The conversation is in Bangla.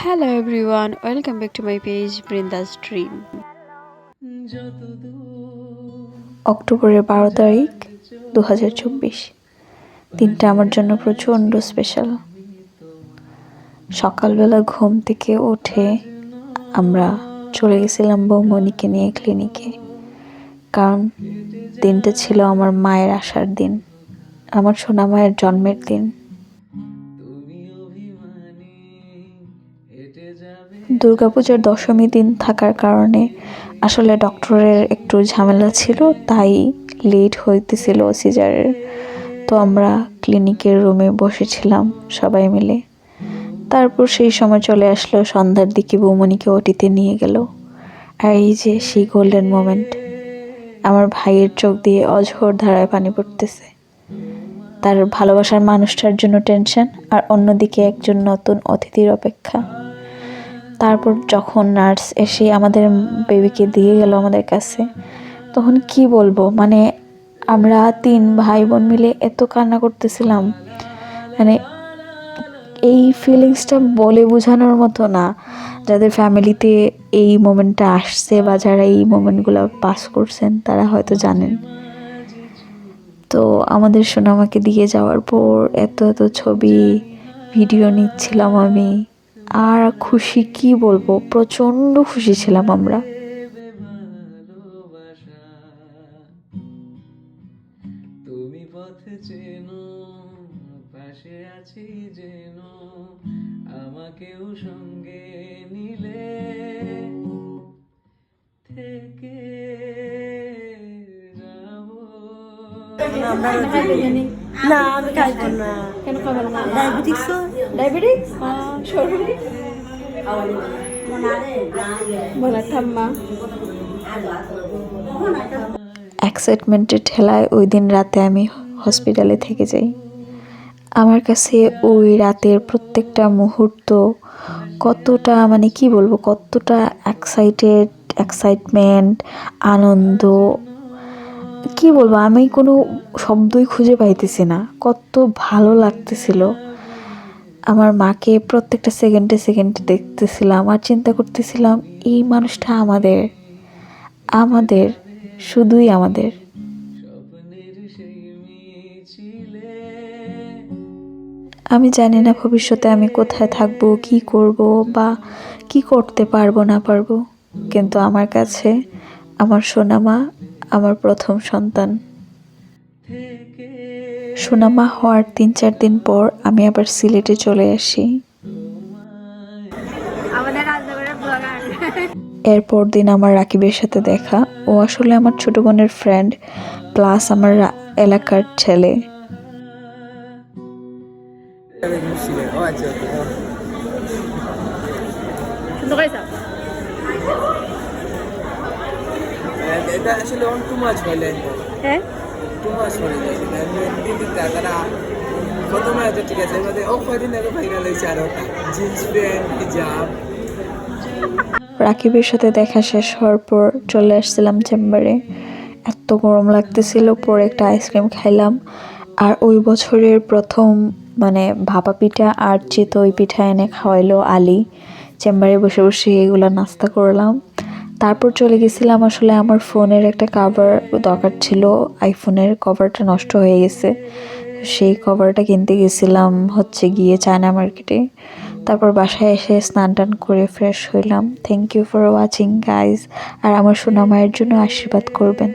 Hello everyone, welcome back to my page Brinda's Dream. অক্টোবরের 12 তারিখ 2024 দিনটা আমার জন্য প্রচণ্ড স্পেশাল। সকালবেলা ঘুম থেকে উঠে আমরা চলে গেছিলাম বৌমনিকে নিয়ে ক্লিনিকে, কারণ দিনটা ছিল আমার মায়ের আসার দিন, আমার সোনা মায়ের জন্মের দিন। দুর্গাপূজার দশমী দিন থাকার কারণে আসলে ডক্টরের একটু ঝামেলা ছিল, তাই লেট হইতেছিল সিজারের। তো আমরা ক্লিনিকের রুমে বসেছিলাম সবাই মিলে। তারপর সেই সময় চলে আসলো, সন্ধ্যার দিকে বৌমনিকে ওটিতে নিয়ে গেল। আর এই যে সেই গোল্ডেন মোমেন্ট, আমার ভাইয়ের চোখ দিয়ে অঝোর ধারায় পানি পড়তেছে। তার ভালোবাসার মানুষটার জন্য টেনশন, আর অন্যদিকে একজন নতুন অতিথির অপেক্ষা। তারপর যখন নার্স এসে আমাদের বেবিকে দিয়ে গেল আমাদের কাছে, তখন কি বলবো, মানে আমরা 3 ভাই বোন মিলে এত কান্না করতেছিলাম, মানে এই ফিলিংসটা বলে বোঝানোর মতো না। যাদের ফ্যামিলিতে এই মোমেন্টটা আসছে বা যারা এই মোমেন্টগুলো পাস করছেন তারা হয়তো জানেন। তো আমাদের সোনামাকে দিয়ে যাওয়ার পর এত ছবি ভিডিও নিচ্ছিলাম আমি, আর খুশি কি বলবো, প্রচণ্ড খুশি ছিলাম আমরা। তুমি পথে চেনো, পাশে আছি যেন, আমাকেও সঙ্গে নিলে থেকে যাবো। না আমি খাইবো না। কেন খাবেন না? Diabetes diabetes? শরীরে বলা ঠাম্মা। এক্সাইটমেন্টের ঠেলায় ওই দিন রাতে আমি হসপিটালে থেকে যাই। আমার কাছে ওই রাতের প্রত্যেকটা মুহূর্ত কতটা, মানে কি বলবো, কতটা এক্সাইটমেন্ট, আনন্দ, কি বলবো, আমি কোনো শব্দই খুঁজে পাইতেছি না। কত ভালো লাগতেছিল। আমার মাকে প্রত্যেকটা সেকেন্ডে দেখতেছিলাম আর চিন্তা করতেছিলাম, এই মানুষটা আমাদের, আমাদের, শুধুই আমাদের। আমি জানি না ভবিষ্যতে আমি কোথায় থাকবো, কি করব বা কি করতে পারবো না পারবো, কিন্তু আমার কাছে আমার সোনামা আমার প্রথম সন্তান। সোনামা হওয়ার 3-4 দিন পর আমি আবার সিলেটে চলে আসি। এরপর দিন আমার রাকিবের সাথে দেখা। ও আসলে আমার ছোট বোনের ফ্রেন্ড প্লাস আমার এলাকার ছেলে। এটা আসলে অন টু মাছ হইলে হ্যাঁ টু মাছ হইলে দিদিটা তারা প্রথমে আছে, ঠিক আছে, এবারে ও কয়দিন আগে ভাইরাল হয়েছে আর ওটা জিন্স প্যান্ট হিজাব। রাকিবের সাথে দেখা শেষ হওয়ার পর চলে আসছিলাম চেম্বারে। এত গরম লাগতেছিল, পরে একটা আইসক্রিম খাইলাম। আর ওই বছরের প্রথম মানে ভাপা পিঠা আর চিতই পিঠা এনে খাওয়াইলো আলী। চেম্বারে বসে বসে এগুলো নাস্তা করলাম। তারপর চলে গেছিলাম, আসলে আমার ফোনের একটা কভার দরকার ছিল, আইফোনের কভারটা নষ্ট হয়ে গেছে, সেই কভারটা কিনতে গেছিলাম গিয়ে চায়না মার্কেটে। তারপর বাসায় এসে স্নান টান করে ফ্রেশ হইলাম। Thank you for watching guys, আর আমার সোনা মায়ের জন্য আশীর্বাদ করবেন।